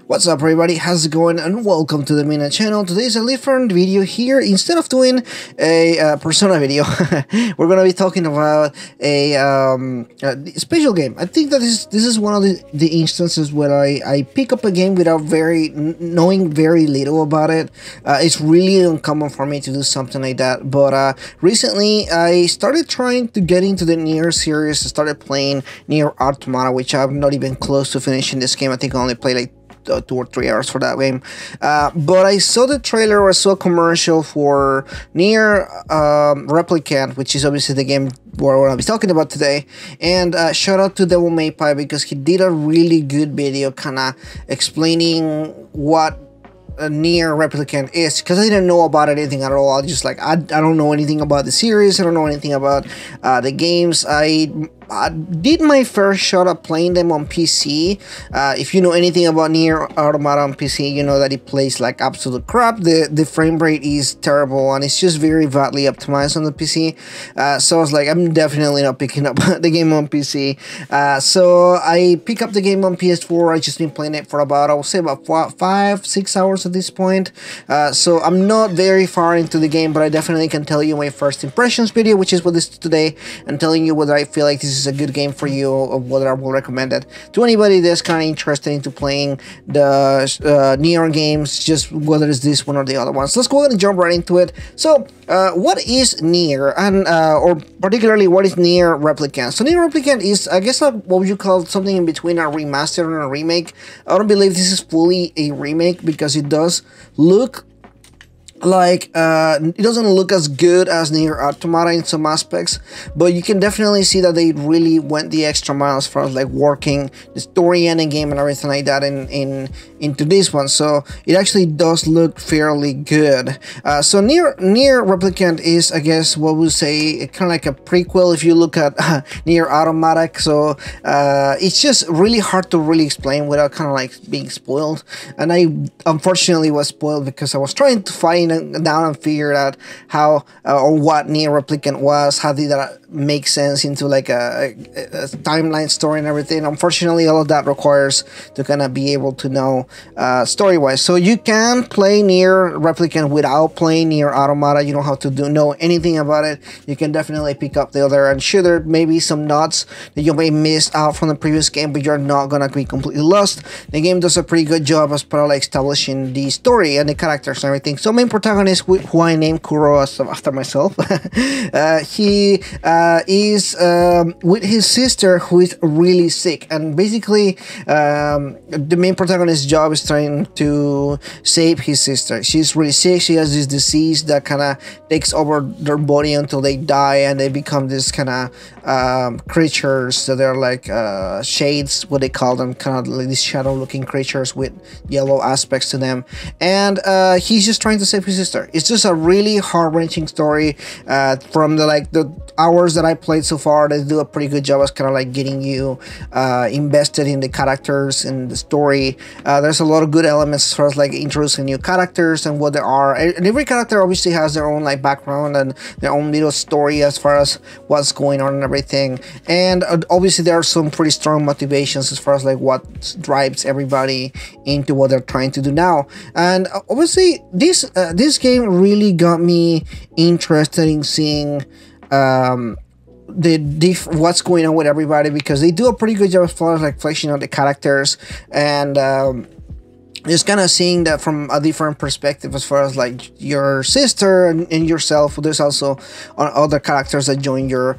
What's up everybody, how's it going, and welcome to the Mina channel. Today's a different video here. Instead of doing a Persona video, we're gonna be talking about a special game. I think that this is one of the instances where I pick up a game without knowing very little about it. It's really uncommon for me to do something like that, but recently I started trying to get into the Nier series. I started playing Nier Automata, which I'm not even close to finishing this game. I think I only played like 2 or 3 hours for that game, but I saw the trailer or saw a commercial for Nier Replicant, which is obviously the game where I'll be talking about today. And shout out to Devil May Pie, because he did a really good video kind of explaining what a Nier Replicant is, because I didn't know about anything at all. I just like, I don't know anything about the series, I don't know anything about the games. I did my first shot at playing them on PC. If you know anything about Nier Automata on PC, you know that it plays like absolute crap. The frame rate is terrible, and it's just very badly optimized on the PC. So I was like, I'm definitely not picking up the game on PC. So I pick up the game on PS4. I just been playing it for about, I would say about 5-6 hours at this point. So I'm not very far into the game, but I definitely can tell you my first impressions video, which is what this is today, and telling you whether I feel like this is a good game for you, or whether I will recommend it to anybody that's kind of interested into playing the Nier games, just whether it's this one or the other ones. Let's go ahead and jump right into it. So what is Nier, and or particularly what is Nier Replicant? So Nier Replicant is, I guess, what would you call something in between a remaster and a remake. I don't believe this is fully a remake, because it does look like it doesn't look as good as Nier Automata in some aspects, but you can definitely see that they really went the extra mile as far as like working the story and the game and everything like that into this one. So it actually does look fairly good. So Nier Replicant is, I guess, what we say, kind of like a prequel if you look at Nier Automata. So it's just really hard to really explain without kind of like being spoiled, and I unfortunately was spoiled because I was trying to find down and figure out how or what Nier Replicant was, how did that make sense into like a timeline story and everything. Unfortunately, all of that requires to kind of be able to know story wise. So you can play Nier Replicant without playing Nier Automata. You don't have to know anything about it. You can definitely pick up the other, and sure, there may be some nods that you may miss out from the previous game, but you're not gonna be completely lost. The game does a pretty good job as part of like establishing the story and the characters and everything. So main protagonist, who I named Kuro after myself, he is with his sister, who is really sick, and basically the main protagonist's job is trying to save his sister. She's really sick. She has this disease that kind of takes over their body until they die, and they become this kind of creatures. So they're like shades, what they call them, kind of like these shadow looking creatures with yellow aspects to them, and he's just trying to save his sister. It's just a really heart-wrenching story. From the hours that I played so far, they do a pretty good job as kind of like getting you invested in the characters and the story. There's a lot of good elements as far as like introducing new characters and what they are, and every character obviously has their own like background and their own little story as far as what's going on and everything. And obviously there are some pretty strong motivations as far as like what drives everybody into what they're trying to do now. And obviously this game really got me interested in seeing what's going on with everybody, because they do a pretty good job as far as like fleshing out the characters, and just kind of seeing that from a different perspective as far as like your sister and yourself. There's also other characters that join your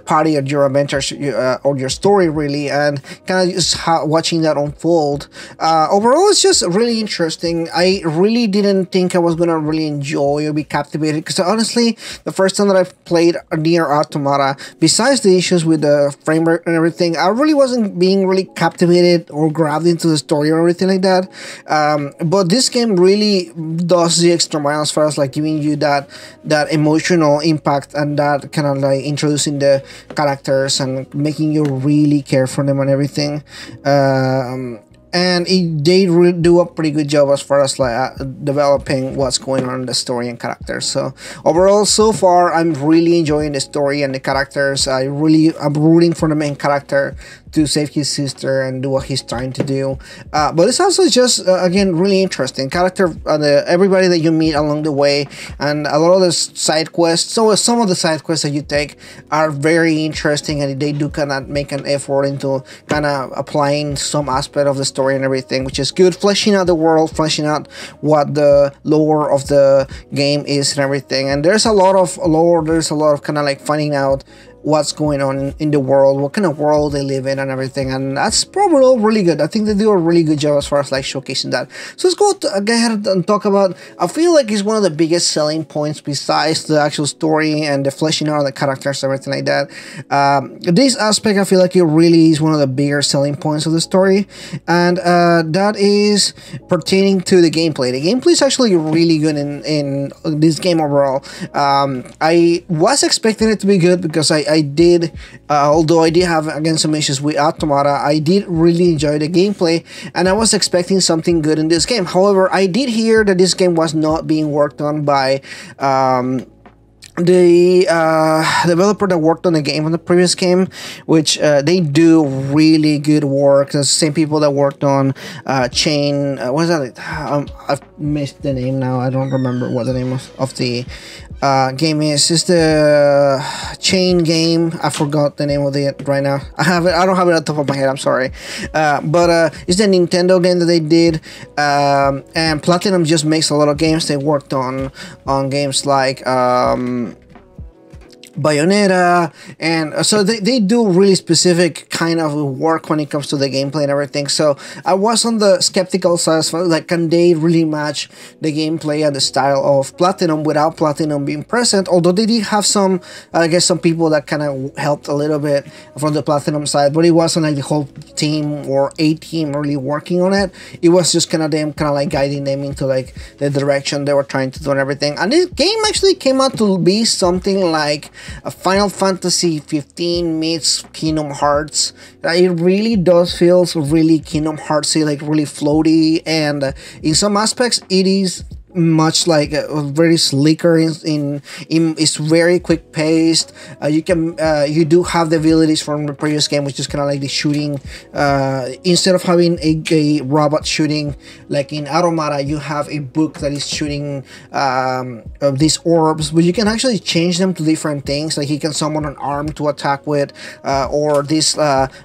party or your adventures or your story really, and kind of just watching that unfold. Overall, it's just really interesting. I really didn't think I was gonna really enjoy or be captivated, because honestly, the first time that I played Nier Automata, besides the issues with the frame rate and everything, I really wasn't being really captivated or grabbed into the story or anything like that. But this game really does the extra mile as far as like giving you that emotional impact, and that kind of like introducing the characters and making you really care for them and everything. and they really do a pretty good job as far as like developing what's going on in the story and characters. So overall, so far, I'm really enjoying the story and the characters. I'm rooting for the main character to save his sister and do what he's trying to do. But it's also just again really interesting character. Everybody that you meet along the way, and a lot of the side quests. So some of the side quests that you take are very interesting, and they do kind of make an effort into kind of applying some aspect of the story and everything, which is good. Fleshing out the world, fleshing out what the lore of the game is and everything. And there's a lot of lore. There's a lot of kind of like finding out what's going on in the world, what kind of world they live in and everything, and that's probably all really good. I think they do a really good job as far as like showcasing that. So let's go ahead and talk about, I feel like it's one of the biggest selling points besides the actual story and the fleshing out of the characters and everything like that. This aspect, I feel like it really is one of the bigger selling points of the story, and that is pertaining to the gameplay. The gameplay is actually really good in this game overall. I was expecting it to be good because I did, although I did have again some issues with Automata, I did really enjoy the gameplay, and I was expecting something good in this game. However, I did hear that this game was not being worked on by the developer that worked on the game, on the previous game, which they do really good work. The same people that worked on Chain, what is that? I've missed the name now. I don't remember what the name of the game is. It's the Chain game. I forgot the name of it right now. I don't have it at the top of my head. I'm sorry. But it's the Nintendo game that they did. And Platinum just makes a lot of games. They worked on games like Bayonetta, and so they do really specific kind of work when it comes to the gameplay and everything. So I was on the skeptical side, like, can they really match the gameplay and the style of Platinum without Platinum being present? Although they did have some, I guess, some people that kind of helped a little bit from the Platinum side, but it wasn't like the whole team or a team really working on it. It was just kind of them kind of like guiding them into like the direction they were trying to do and everything. And this game actually came out to be something like a Final Fantasy 15 meets Kingdom Hearts. It really does feel really Kingdom Heartsy, like really floaty, and in some aspects it is much like very slicker in it's very quick paced. You do have the abilities from the previous game, which is kind of like the shooting. Instead of having a robot shooting like in Automata, you have a book that is shooting these orbs, but you can actually change them to different things. Like you can summon an arm to attack with, or these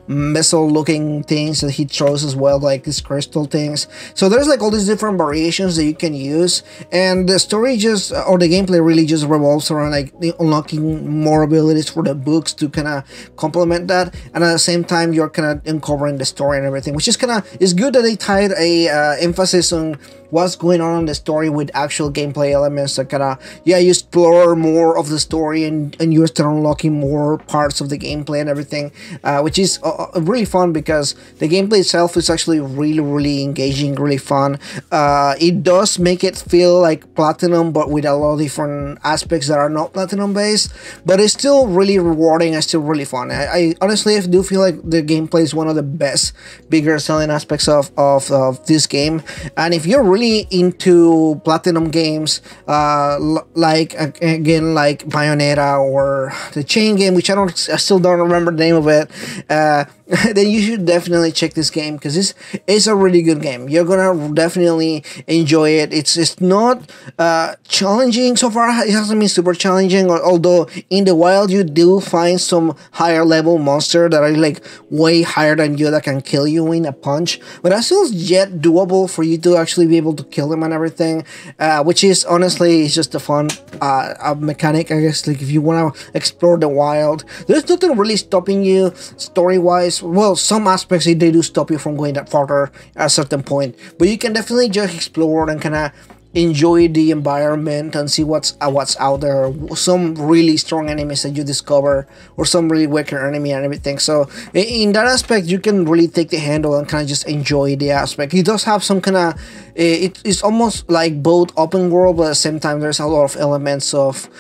missile looking things that he throws as well, like these crystal things. So there's like all these different variations that you can use, and the story just, or the gameplay really just revolves around like unlocking more abilities for the books to kind of complement that, and at the same time you're kind of uncovering the story and everything, which is kind of, it's good that they tied a emphasis on what's going on in the story with actual gameplay elements that kind of, yeah, you explore more of the story and you start unlocking more parts of the gameplay and everything, which is really fun because the gameplay itself is actually really engaging, really fun. It does make it feel like Platinum, but with a lot of different aspects that are not Platinum based, but it's still really rewarding and still really fun. I honestly do feel like the gameplay is one of the best, bigger selling aspects of this game. And if you're really into Platinum games, like again like Bayonetta or the Chain game, which I still don't remember the name of it, then you should definitely check this game because it's a really good game. You're gonna definitely enjoy it. It's not challenging so far. It hasn't been super challenging, although in the wild you do find some higher level monster that are like way higher than you that can kill you in a punch, but that's still yet doable for you to actually be able to kill them and everything, which is honestly it's just a fun mechanic, I guess. Like if you want to explore the wild, there's nothing really stopping you story wise. Well, some aspects they do stop you from going that farther at a certain point, but you can definitely just explore and kind of enjoy the environment and see what's out there. Some really strong enemies that you discover, or some really weaker enemy and everything. So in that aspect, you can really take the handle and kind of just enjoy the aspect. It does have some kind of, it's almost like both open world, but at the same time there's a lot of elements of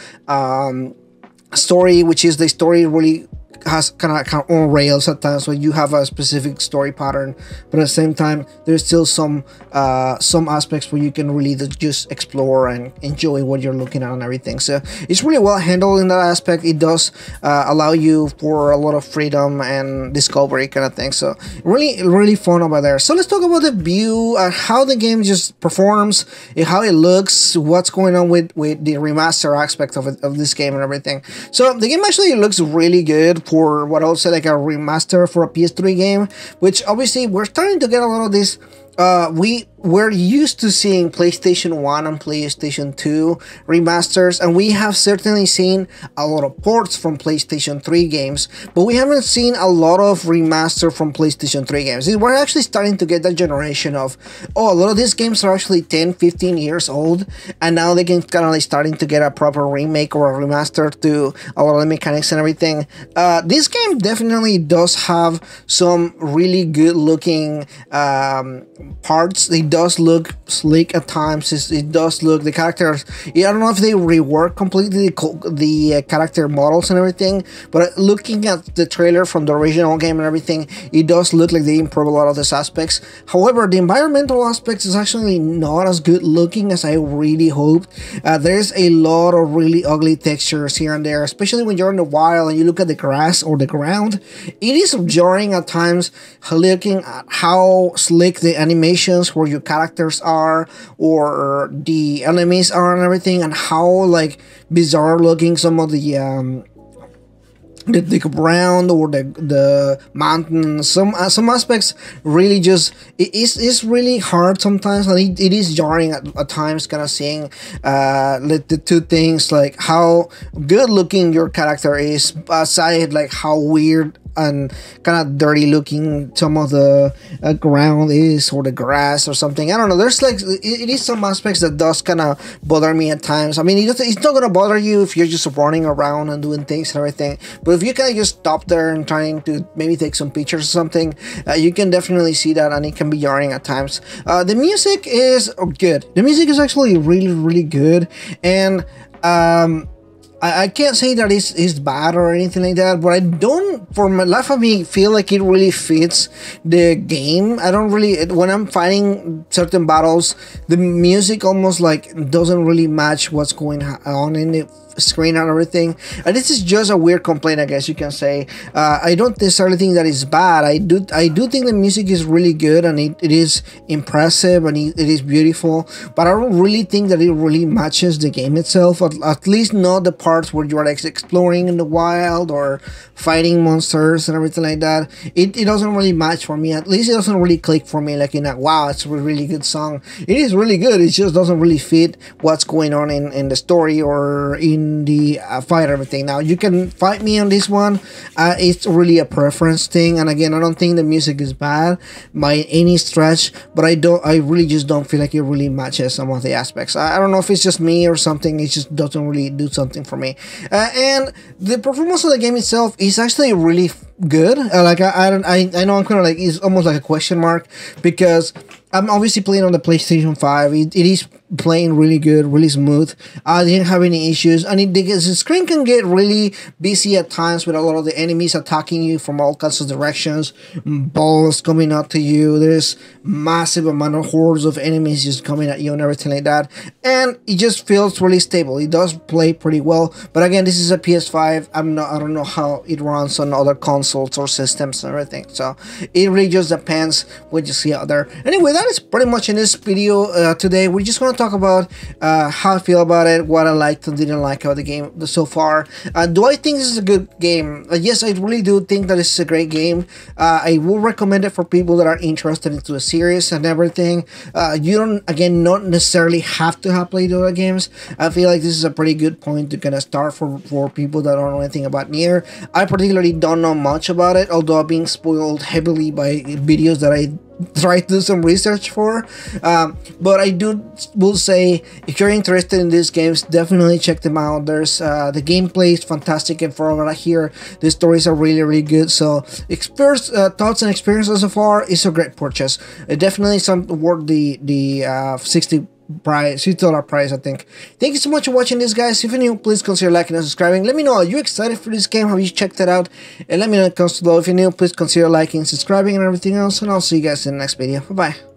story, which is the story really has kind of on rails at times when you have a specific story pattern, but at the same time there's still some aspects where you can really just explore and enjoy what you're looking at and everything. So it's really well handled in that aspect. It does allow you for a lot of freedom and discovery kind of thing. So really fun over there. So let's talk about the view, how the game just performs, how it looks, what's going on with the remaster aspect of this game and everything. So the game actually looks really good for what I would say like a remaster for a PS3 game, which obviously we're starting to get a lot of this. We're used to seeing PlayStation 1 and PlayStation 2 remasters, and we have certainly seen a lot of ports from PlayStation 3 games, but we haven't seen a lot of remaster from PlayStation 3 games. We're actually starting to get that generation of, oh, a lot of these games are actually 10-15 years old, and now they can kind of like starting to get a proper remake or a remaster to a lot of the mechanics and everything. This game definitely does have some really good looking parts. It does look sleek at times. It does look, the characters, I don't know if they rework completely the character models and everything, but looking at the trailer from the original game and everything, it does look like they improve a lot of these aspects. However, the environmental aspects is actually not as good looking as I really hoped. There's a lot of really ugly textures here and there, especially when you're in the wild and you look at the grass or the ground. It is jarring at times looking at how slick the animations where your characters are or the enemies are and everything, and how like bizarre looking some of the ground or the mountains, some aspects really just it's really hard sometimes, and it is jarring at times, kind of seeing the two things, like how good looking your character is aside like how weird and kind of dirty looking some of the ground is, or the grass or something. I don't know, there's like it is some aspects that does kind of bother me at times. I mean, it's not gonna bother you if you're just running around and doing things and everything, but if you kind of just stop there and trying to maybe take some pictures or something, you can definitely see that, and it can be jarring at times. The music is good. The music is actually really good, and I can't say that it's bad or anything like that, but I don't, for my life of me, feel like it really fits the game. I don't really, when I'm fighting certain battles, the music almost like doesn't really match what's going on in the screen and everything, and this is just a weird complaint, I guess you can say. I don't necessarily think that it's bad. I do think the music is really good, and it is impressive, and it is beautiful, but I don't really think that it really matches the game itself, at least not the parts where you are exploring in the wild or fighting monsters and everything like that. It doesn't really match for me. At least it doesn't really click for me, like in a wow, it's a really good song. It is really good, it just doesn't really fit what's going on in the story or in the fight and everything. Now you can fight me on this one. It's really a preference thing, and again, I don't think the music is bad by any stretch, but I really just don't feel like it really matches some of the aspects. I don't know if it's just me or something, it just doesn't really do something for me. And the performance of the game itself is actually really good. Like I know I'm kind of like, it's almost like a question mark, because I'm obviously playing on the PlayStation 5. It is playing really good, really smooth. I didn't have any issues, and the screen can get really busy at times with a lot of the enemies attacking you from all kinds of directions, balls coming out to you, there's massive amount of hordes of enemies just coming at you and everything like that, and it just feels really stable. It does play pretty well, but again, this is a PS5. I don't know how it runs on other consoles or systems and everything, so it really just depends what you see out there. Anyway, that is pretty much in this video today. We're just going to talk about how I feel about it, what I liked and didn't like about the game so far. Do I think this is a good game? Yes, I really do think that this is a great game. I will recommend it for people that are interested into the series and everything. You don't, again, not necessarily have to have played other games. I feel like this is a pretty good point to kind of start for people that don't know anything about Nier. I particularly don't know much about it, although I'm being spoiled heavily by videos that I try to do some research for, but I will say, if you're interested in these games, definitely check them out. There's the gameplay is fantastic, and from what I hear, the stories are really good. So first thoughts and experiences so far, is a great purchase. Definitely some worth the 60 price, $6 price, I think. Thank you so much for watching this, guys. If you're new, please consider liking and subscribing. Let me know, are you excited for this game? Have you checked it out? And let me know in the comments below. If you're new, please consider liking, subscribing, and everything else. And I'll see you guys in the next video. Bye bye.